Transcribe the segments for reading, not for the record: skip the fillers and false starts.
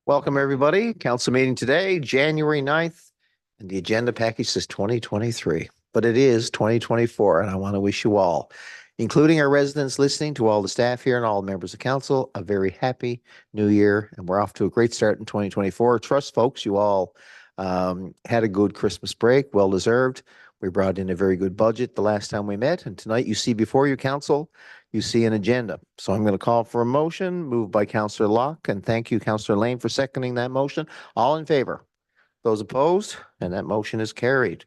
Welcome, everybody. Council meeting today, January 9th, and the agenda package says 2023, but it is 2024, and I want to wish you all, including our residents listening, to all the staff here and all members of council, a very happy new year, and we're off to a great start in 2024. Trust, folks, you all had a good Christmas break, well deserved. We brought in a very good budget the last time we met, and tonight you see before you, council, you see an agenda. So I'm going to call for a motion moved by Councillor Locke, and thank you, Councillor Lane, for seconding that motion. All in favor? Those opposed? And that motion is carried.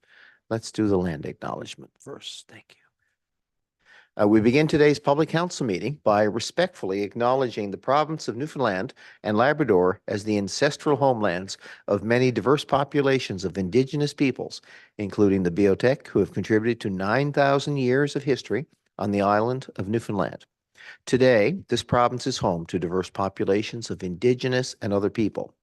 Let's do the land acknowledgement first. Thank you. We begin today's public council meeting by respectfully acknowledging the province of Newfoundland and Labrador as the ancestral homelands of many diverse populations of Indigenous peoples, including the Biotech, who have contributed to 9,000 years of history on the island of Newfoundland. Today, this province is home to diverse populations of Indigenous and other people.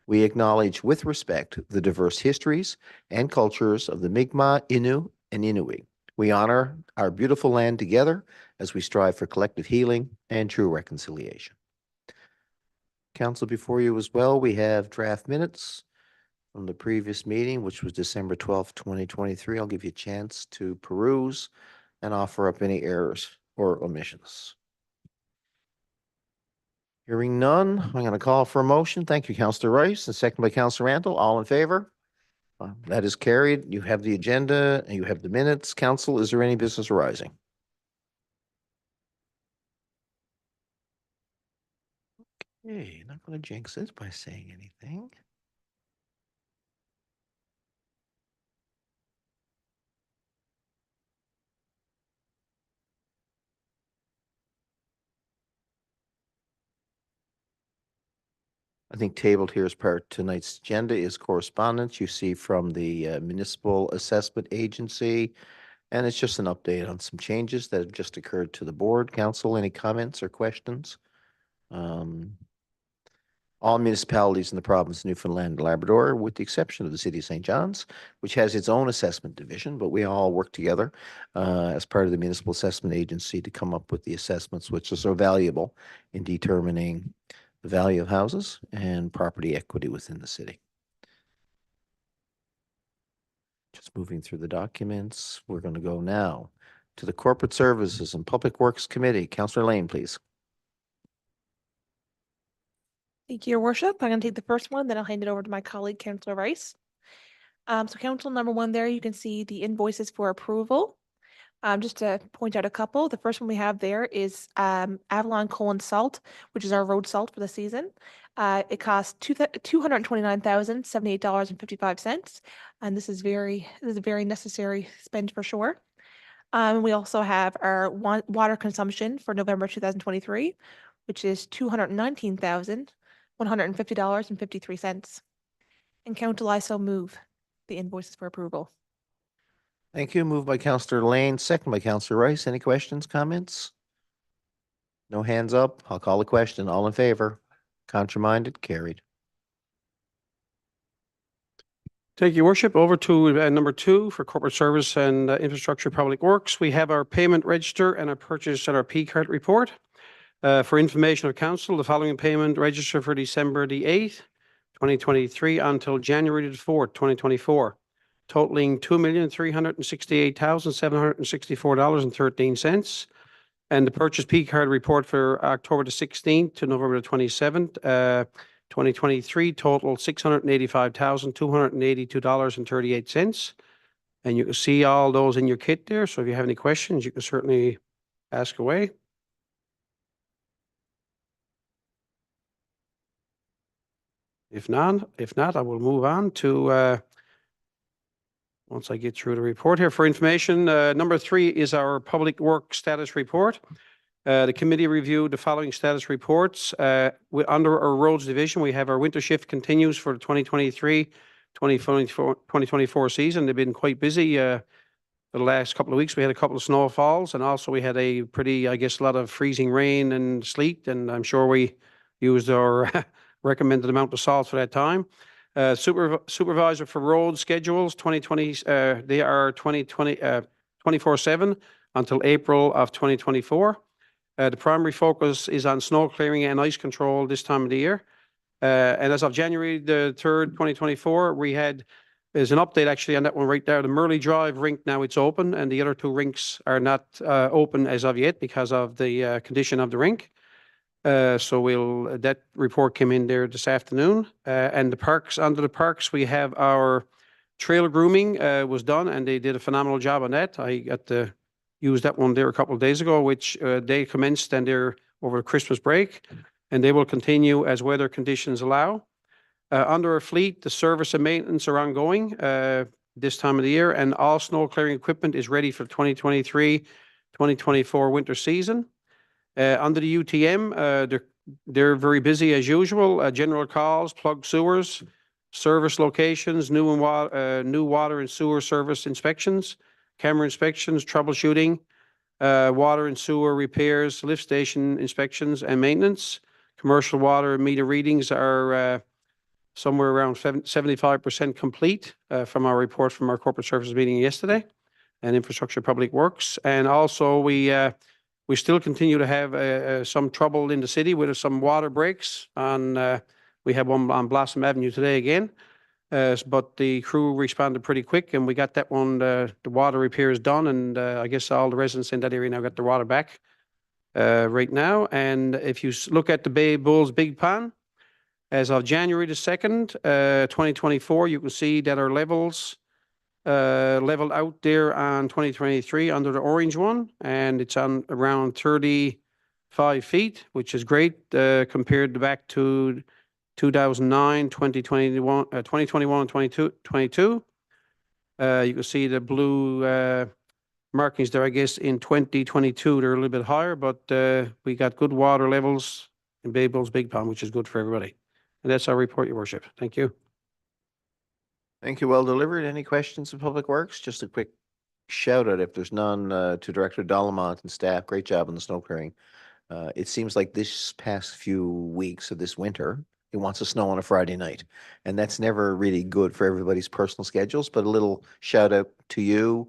We acknowledge with respect the diverse histories and cultures of the Mi'kmaq, Innu, and Inuit. We honor our beautiful land together as we strive for collective healing and true reconciliation. Council, before you as well, we have draft minutes from the previous meeting, which was December 12th, 2023. I'll give you a chance to peruse and offer up any errors or omissions. Hearing none, I'm going to call for a motion. Thank you, Councillor Rice, and second by Councillor Randall. All in favor? That is carried. You have the agenda and you have the minutes. Council, is there any business arising? Okay, not going to jinx it by saying anything. I think tabled here as part of tonight's agenda is correspondence you see from the Municipal Assessment Agency. And it's just an update on some changes that have just occurred to the board. Council, any comments or questions? All municipalities in the province of Newfoundland and Labrador, with the exception of the city of St. John's, which has its own assessment division, but we all work together as part of the Municipal Assessment Agency to come up with the assessments which are so valuable in determining the value of houses and property equity within the city. Just moving through the documents, we're going to go now to the Corporate Services and Public Works Committee. Councillor Lane, please. Thank you, Your Worship. I'm going to take the first one, then I'll hand it over to my colleague, Councillor Rice. So council number one there, you can see the invoices for approval. Just to point out a couple, the first one we have there is Avalon Coal and Salt, which is our road salt for the season. It costs $229,078.55, and this is a very necessary spend for sure. We also have our water consumption for November 2023, which is $219,150.53. And Council, I so move the invoices for approval. Thank you. Moved by Councillor Lane, second by Councillor Rice. Any questions, comments? No hands up. I'll call the question. All in favor? Contrary-minded? Carried. Thank you, Your Worship. Over to number two for Corporate Service and Infrastructure Public Works. We have our payment register and our purchase and our P-card report. For information of Council, the following payment register for December the 8th, 2023 until January the 4th, 2024. Totaling $2,368,764.13. And the purchase P-card report for October the 16th to November the 27th, 2023, total $685,282.38. And you can see all those in your kit there. So if you have any questions, you can certainly ask away. If not, I will move on to once I get through the report here. For information, number three is our Public Works Status Report. The committee reviewed the following status reports. Under our roads division, we have our winter shift continues for the 2023-2024 season. They've been quite busy for the last couple of weeks. We had a couple of snowfalls, and also we had a pretty, a lot of freezing rain and sleet, and I'm sure we used our recommended amount of salt for that time. Supervisor for road schedules 2020, they are 24/7 until April of 2024. The primary focus is on snow clearing and ice control this time of the year. And as of January the 3rd, 2024, there's an update actually on that one right there. The Murley Drive rink, now it's open, and the other two rinks are not open as of yet because of the condition of the rink. So that report came in there this afternoon. And the parks, under the parks, we have our trail grooming was done, and they did a phenomenal job on that. I got to use that one there a couple of days ago, which they commenced, and they're over the Christmas break, and they will continue as weather conditions allow. Under our fleet, the service and maintenance are ongoing this time of the year, and all snow clearing equipment is ready for 2023-2024 winter season. Under the UTM, they're very busy as usual. General calls, plug sewers, service locations, new water and sewer service inspections, camera inspections, troubleshooting, water and sewer repairs, lift station inspections and maintenance. Commercial water meter readings are somewhere around 75% complete from our report from our corporate services meeting yesterday, and infrastructure public works. And also we still continue to have some trouble in the city with some water breaks on, we have one on Blossom Avenue today again. But the crew responded pretty quick, and we got that one, the water repairs done, and I guess all the residents in that area now got their water back right now. And if you look at the Bay Bulls Big Pond, as of January the 2nd, 2024, you can see that our levels leveled out there on 2023 under the orange one, and it's on around 35 feet, which is great compared back to 2009, 2021, 2021 and 2022. You can see the blue markings there. I guess in 2022 they're a little bit higher, but we got good water levels in Bay Bulls Big Pond, which is good for everybody. And that's our report, Your Worship. Thank you. Thank you. Well delivered. Any questions of Public Works? Just a quick shout out, if there's none, to Director Dollamont and staff. Great job on the snow clearing. It seems like this past few weeks of this winter, it wants to snow on a Friday night. And that's never really good for everybody's personal schedules, but a little shout out to you,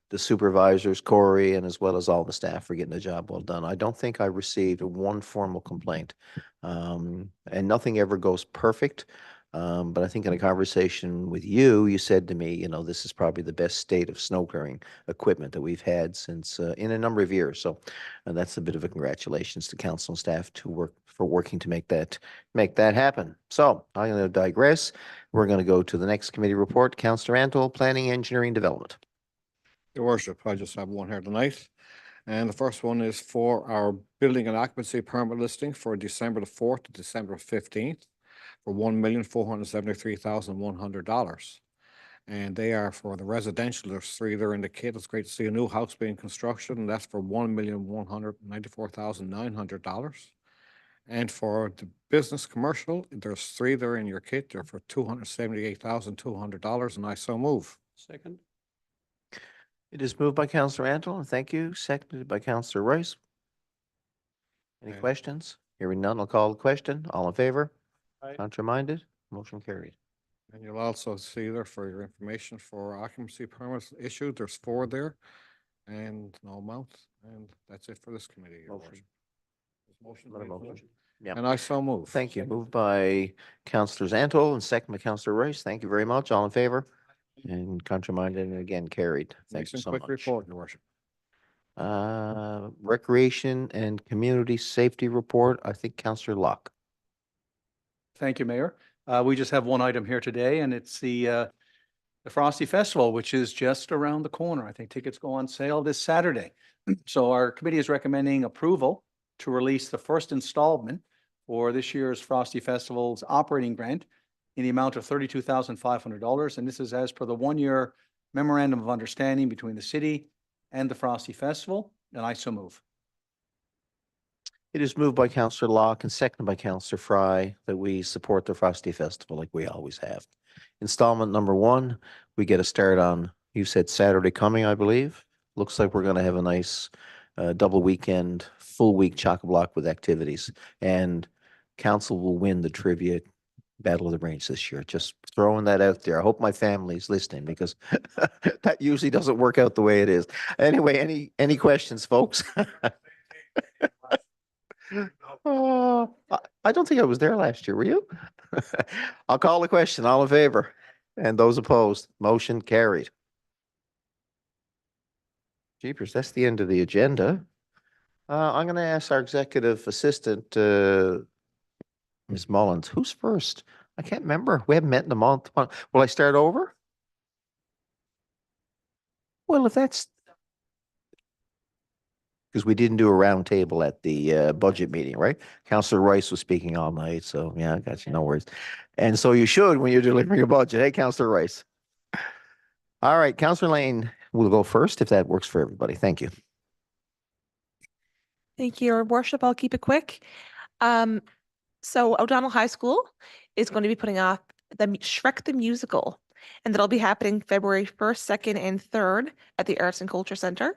the supervisors, Corey, and as well as all the staff for getting the job well done. I don't think I received one formal complaint. And nothing ever goes perfect. But I think in a conversation with you, you said to me, this is probably the best state of snow clearing equipment that we've had since in a number of years. So that's a bit of a congratulations to council and staff for working to make that happen. So I'm going to digress. We're going to go to the next committee report. Councillor Antle, Planning, Engineering, Development. Your Worship, I just have one here tonight. And the first one is for our building and occupancy permit listing for December the 4th to December 15th for $1,473,100. And they are for the residential. There's three there indicated. It's great to see a new house being constructed, and that's for $1,194,900. And for the business commercial, there's three there in your kit. They're for $278,200, and I so move. Second. It is moved by Councillor Antle, and thank you. Seconded by Councillor Rice. Any Okay. questions? Hearing none, I'll call the question. All in favor? Aye. Contrary-minded? Motion carried. And you'll also see there for your information for occupancy permits issued, there's four there and no amount. And that's it for this committee. Your Motion. Worship. Another Motion made. motion. Yeah. And I so move. Thank you. Moved by Councillors Antle and second by Councillor Rice. Thank you very much. All in favor? And contrary-minded, and again carried. Thank Makes you a so quick much. report, Your Worship. Recreation and Community Safety Report. I think Councillor Locke. Thank you, Mayor. We just have one item here today, and it's the Frosty Festival, which is just around the corner. I think tickets go on sale this Saturday. So our committee is recommending approval to release the first installment for this year's Frosty Festival's operating grant in the amount of $32,500. And this is as per the one-year memorandum of understanding between the city and the Frosty Festival. And I so move. It is moved by Councillor Locke and seconded by Councillor Fry that we support the Frosty Festival like we always have. Installment number one, we get a start on, you said Saturday coming, I believe. Looks like we're going to have a nice double weekend, full week chock-a-block with activities. And council will win the trivia Battle of the Range this year. Just throwing that out there. I hope my family's listening because that usually doesn't work out the way it is. Anyway, any questions, folks? I I don't think I was there last year. Were you? I'll call the question. All in favor? And those opposed? Motion carried. Jeepers, that's the end of the agenda. I'm going to ask our executive assistant, Ms. Mullins, who's first? I can't remember. We haven't met in a month. Will I start over? Well, if that's because we didn't do a round table at the budget meeting, right? Councillor Rice was speaking all night, so yeah, I got you. No worries. And so you should when you're delivering a budget. Hey, Councillor Rice. All right, Councillor Lane will go first if that works for everybody. Thank you. Thank you, Your Worship. I'll keep it quick. So O'Donnell High School is going to be putting off the Shrek the Musical, and that'll be happening February 1st, 2nd, and 3rd at the Arts and Culture Center.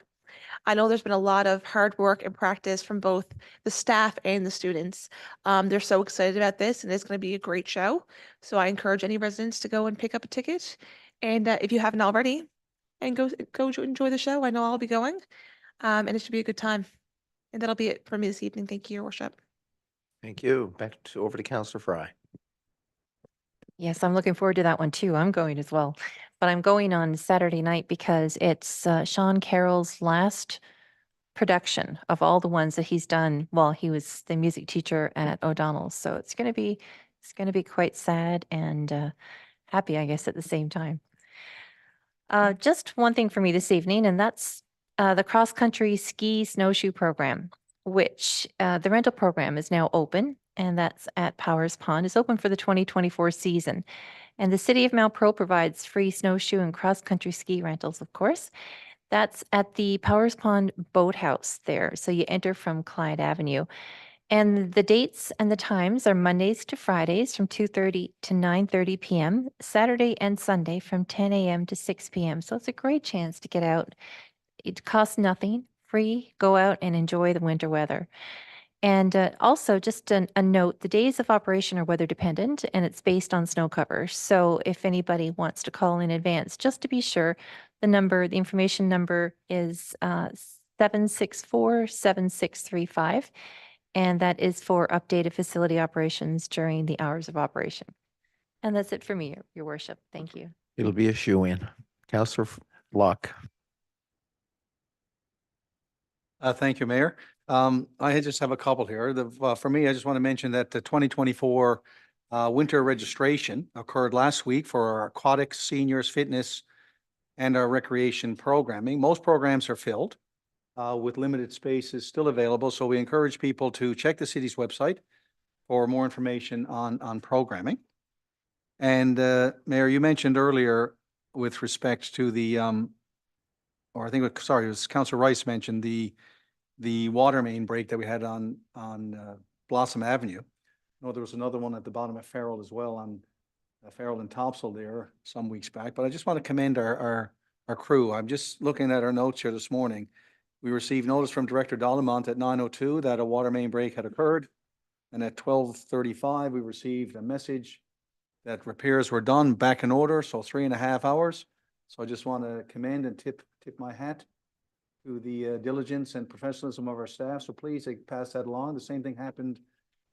I know there's been a lot of hard work and practice from both the staff and the students. They're so excited about this, and it's going to be a great show. So I encourage any residents to go and pick up a ticket. And if you haven't already, and go enjoy the show. I know I'll be going, and it should be a good time. And that'll be it for me this evening. Thank you, Your Worship. Thank you. Over to Councillor Fry. Yes, I'm looking forward to that one too. I'm going as well. But I'm going on Saturday night because it's Sean Carroll's last production of all the ones that he's done while he was the music teacher at O'Donnell's. So it's going to be quite sad and happy, I guess, at the same time. Just one thing for me this evening, and that's the cross-country ski snowshoe program, which the rental program is now open, and that's at Powers Pond. It's open for the 2024 season. And the city of Mount Pro provides free snowshoe and cross-country ski rentals, of course. That's at the Powers Pond Boathouse there. So you enter from Clyde Avenue. And the dates and the times are Mondays to Fridays from 2:30 to 9:30 p.m., Saturday and Sunday from 10 a.m. to 6 p.m. So it's a great chance to get out. It costs nothing, free, go out and enjoy the winter weather. And also just a note, the days of operation are weather dependent and it's based on snow cover. So if anybody wants to call in advance, just to be sure, the information number is 764-7635. And that is for updated facility operations during the hours of operation. And that's it for me, Your Worship. Thank you. It'll be a shoe-in. Councillor Locke. Thank you, Mayor. I just have a couple here. For me, I just want to mention that the 2024 winter registration occurred last week for our aquatics, seniors, fitness, and our recreation programming. Most programs are filled with limited spaces still available. So we encourage people to check the city's website for more information on programming. And Mayor, you mentioned earlier with respect to the, or I think, it was Councillor Rice mentioned the water main break that we had on Blossom Avenue. I know there was another one at the bottom of Farrell as well on Farrell and Topsail there some weeks back. But I just want to commend our crew. I'm just looking at our notes here this morning. We received notice from Director Dollamont at 9:02 that a water main break had occurred. And at 12:35, we received a message that repairs were done, back in order, so 3.5 hours. So I just want to commend and tip my hat to the diligence and professionalism of our staff. So please pass that along. The same thing happened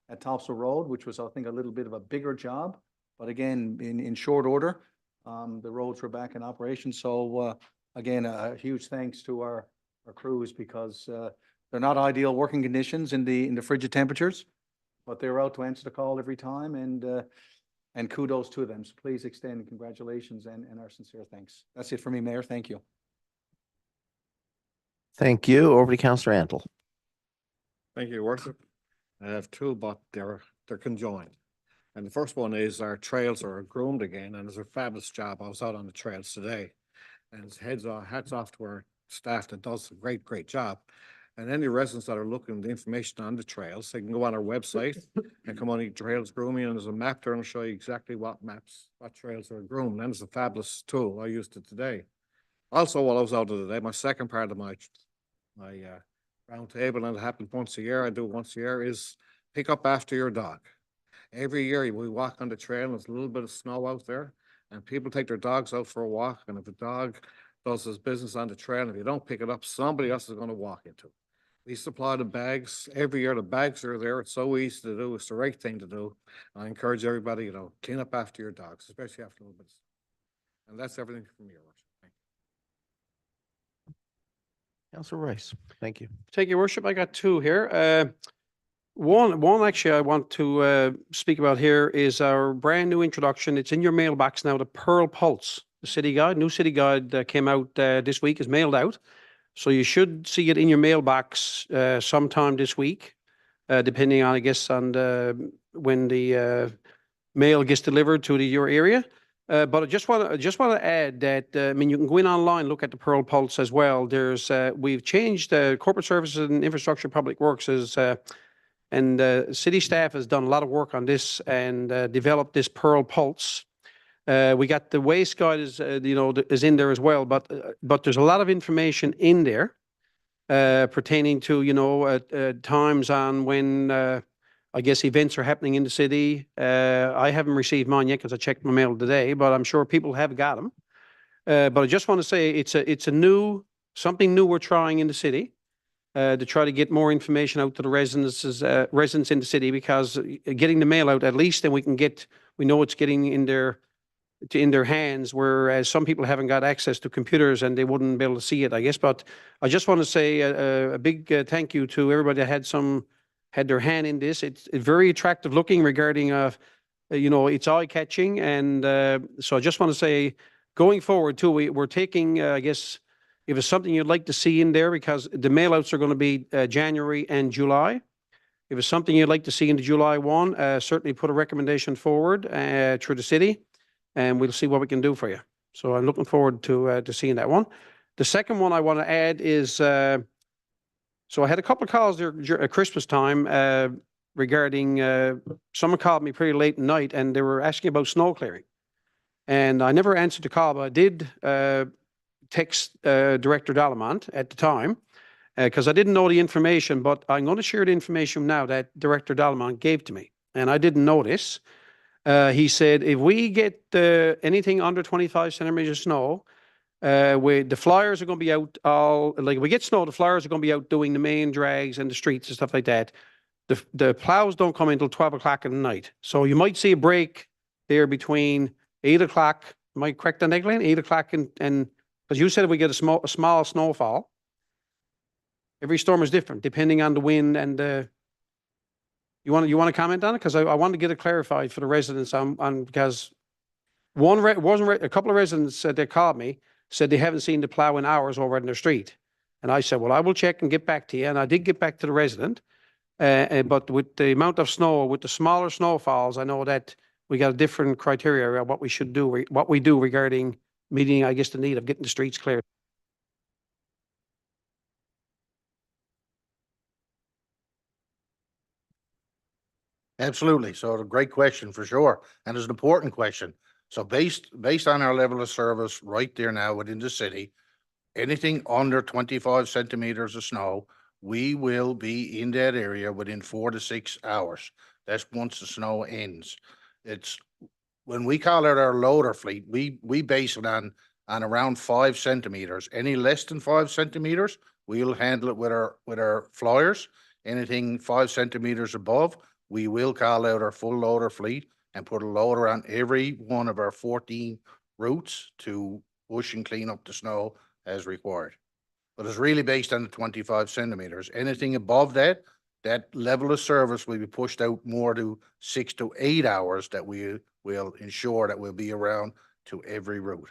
at Topsail Road, which was, I think, a little bit of a bigger job. But again, in short order, the roads were back in operation. So again, a huge thanks to our crews, because they're not ideal working conditions in the frigid temperatures, but they were out to answer the call every time, and kudos to them. So please extend congratulations and our sincere thanks. That's it for me, Mayor. Thank you. Thank you. Over to Councillor Antle. Thank you, Your Worship. I have two, but they're conjoined. And the first one is our trails are groomed again, and it's a fabulous job. I was out on the trails today, and hats off to our staff that does a great job. And any residents that are looking at the information on the trails, they can go on our website and come on the trails grooming, and there's a map there and show you exactly what trails are groomed. And it's a fabulous tool. I used it today. Also, while I was out today, my second part of my round table, and it happens once a year, I do it once a year, is pick up after your dog. Every year we walk on the trail and there's a little bit of snow out there, and people take their dogs out for a walk, and if a dog does his business on the trail, and if you don't pick it up, somebody else is going to walk into it. We supply the bags. Every year the bags are there. It's so easy to do. It's the right thing to do. I encourage everybody, clean up after your dogs, especially after a little bit. And that's everything from me, Your Worship. Thank you. Councillor Rice, thank you. Thank you, Worship. I got two here. One actually I want to speak about here is our brand new introduction. It's in your mailbox now, the Pearl Pulse, the city guide, new city guide came out this week, is mailed out. So you should see it in your mailbox sometime this week, depending on, I guess, on when the mail gets delivered to your area. But I just want to add that I mean, you can go in online, look at the Pearl Pulse as well. There's we've changed corporate services and infrastructure, public works and city staff has done a lot of work on this and developed this Pearl Pulse. We got the waste guide is is in there as well, but there's a lot of information in there pertaining to times on when I guess events are happening in the city. I haven't received mine yet because I checked my mail today, but I'm sure people have got them. But I just want to say it's a something new we're trying in the city. To try to get more information out to the residents in the city, because getting the mail out, at least then we know it's getting in their hands, whereas some people haven't got access to computers and they wouldn't be able to see it, I guess. But I just want to say a big thank you to everybody that had their hand in this. It's very attractive looking regarding it's eye catching, and so I just want to say going forward too, we're taking I guess, if it's something you'd like to see in there, because the mailouts are going to be January and July. If it's something you'd like to see in the July one, certainly put a recommendation forward through the city, and we'll see what we can do for you. So I'm looking forward to seeing that one. The second one I want to add is, so I had a couple of calls there at Christmas time regarding, someone called me pretty late at night and they were asking about snow clearing. And I never answered the call, but I did text Director Dallamont at the time because I didn't know the information, but I'm going to share the information now that Director Dallamont gave to me. And I didn't know this. He said, if we get anything under 25 centimeters of snow, the flyers are going to be out if we get snow, the flyers are going to be out doing the main drags and the streets and stuff like that. The plows don't come in until 12 o'clock at night. So you might see a break there between 8 o'clock, am I correct on that, Glenn? 8 o'clock and because you said if we get a small snowfall, every storm is different depending on the wind and you want to comment on it? Because I want to get it clarified for the residents on because a couple of residents said they called me, said they haven't seen the plow in hours over in their street. And I said, well, I will check and get back to you. And I did get back to the resident. But with the amount of snow, with the smaller snowfalls, I know that we got a different criteria of what we should do, what we do regarding meeting, I guess, the need of getting the streets cleared. Absolutely. So a great question for sure. And it's an important question. So based on our level of service right there now within the city, anything under 25 centimeters of snow, we will be in that area within 4 to 6 hours. That's once the snow ends. It's when we call out our loader fleet, we base it on around 5 centimeters. Any less than 5 centimeters, we'll handle it with our flyers. Anything 5 centimeters above, we will call out our full loader fleet and put a loader on every one of our 14 routes to push and clean up the snow as required. But it's really based on the 25 centimeters. Anything above that level of service will be pushed out more to 6 to 8 hours that we will ensure that we'll be around to every route.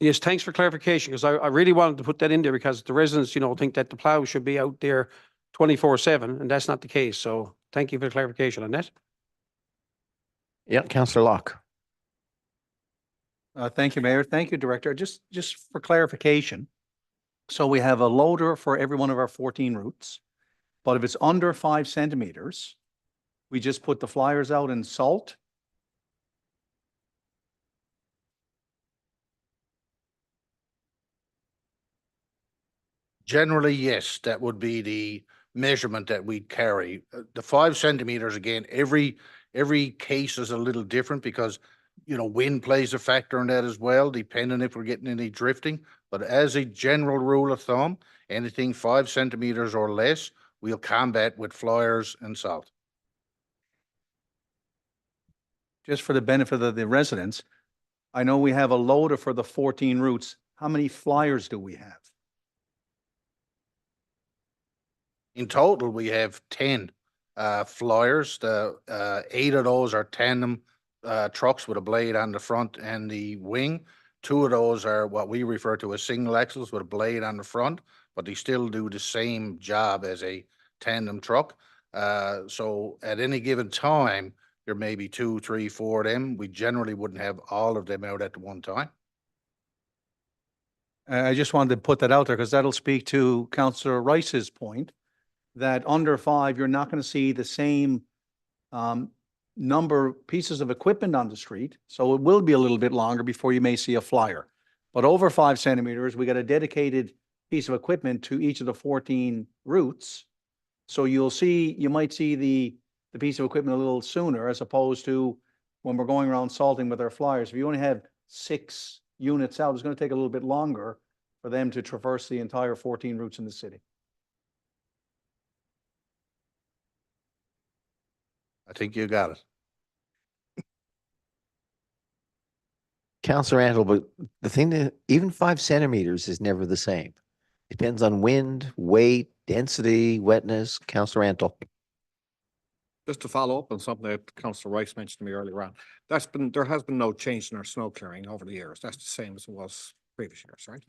Yes, thanks for clarification, because I really wanted to put that in there because the residents, think that the plow should be out there 24/7, and that's not the case. So thank you for the clarification on that. Yeah, Councillor Locke. Thank you, Mayor. Thank you, Director. Just for clarification. So we have a loader for every one of our 14 routes, but if it's under 5 centimeters, we just put the flyers out in salt. Generally, yes, that would be the measurement that we'd carry. The 5 centimeters, again, every case is a little different because Wind plays a factor in that as well, depending if we're getting any drifting. But as a general rule of thumb, anything 5 centimeters or less, we'll combat with flyers and salt. Just for the benefit of the residents, I know we have a loader for the 14 routes. How many flyers do we have? In total, we have 10 flyers. The 8 of those are tandem trucks with a blade on the front and the wing. 2 of those are what we refer to as single axles with a blade on the front, but they still do the same job as a tandem truck. So at any given time, there may be 2, 3, 4 of them. We generally wouldn't have all of them out at the one time. I just wanted to put that out there because that'll speak to Councillor Rice's point that under 5, you're not going to see the same number pieces of equipment on the street. So it will be a little bit longer before you may see a flyer. But over 5 centimeters, we got a dedicated piece of equipment to each of the 14 routes. So you might see the piece of equipment a little sooner as opposed to when we're going around salting with our flyers. If you only have 6 units out, it's going to take a little bit longer for them to traverse the entire 14 routes in the city. I think you got it. Councillor Antle, but the thing that even 5 centimeters is never the same. Depends on wind, weight, density, wetness. Councillor Antle. Just to follow up on something that Councillor Rice mentioned to me earlier on, there has been no change in our snow clearing over the years. That's the same as it was previous years, right?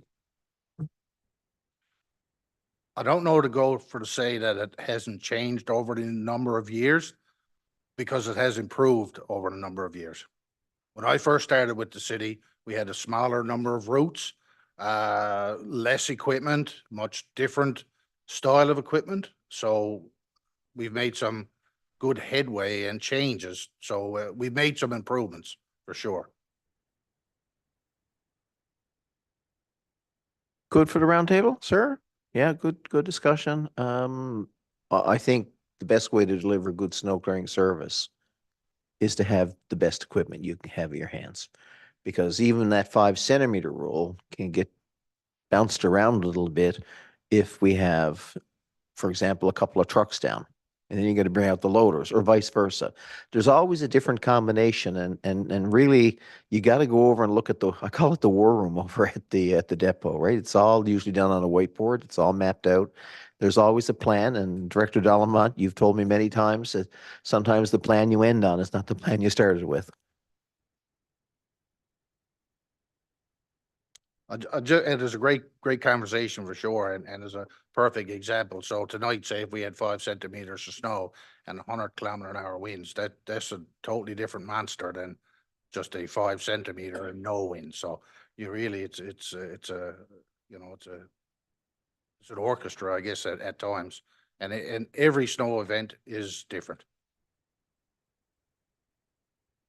I don't know to go for to say that it hasn't changed over the number of years because it has improved over the number of years. When I first started with the city, we had a smaller number of routes, less equipment, much different style of equipment. So we've made some good headway and changes. So we've made some improvements for sure. Good for the roundtable, sir? Yeah, good discussion. I think the best way to deliver good snow clearing service is to have the best equipment you can have in your hands. Because even that 5 centimeter rule can get bounced around a little bit if we have, for example, a couple of trucks down. And then you got to bring out the loaders or vice versa. There's always a different combination and really you got to go over and look at I call it the war room over at the depot, right? It's all usually done on a whiteboard. It's all mapped out. There's always a plan, and Director Delamont, you've told me many times that sometimes the plan you end on is not the plan you started with. It is a great conversation for sure, and is a perfect example. So tonight, say if we had 5 centimeters of snow and 100-kilometer-an-hour winds, that's a totally different monster than just a 5 centimeter and no wind. So you really, it's an orchestra, I guess, at times, and every snow event is different.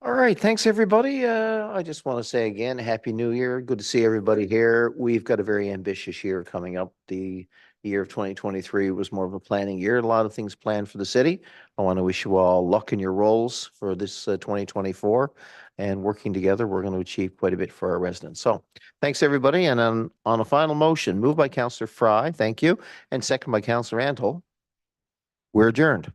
All right, thanks, everybody. I just want to say again, Happy New Year. Good to see everybody here. We've got a very ambitious year coming up. The year of 2023 was more of a planning year. A lot of things planned for the city. I want to wish you all luck in your roles for this 2024. And working together, we're going to achieve quite a bit for our residents. So thanks, everybody. And on a final motion, moved by Councillor Fry, thank you, and second by Councillor Antle, we're adjourned.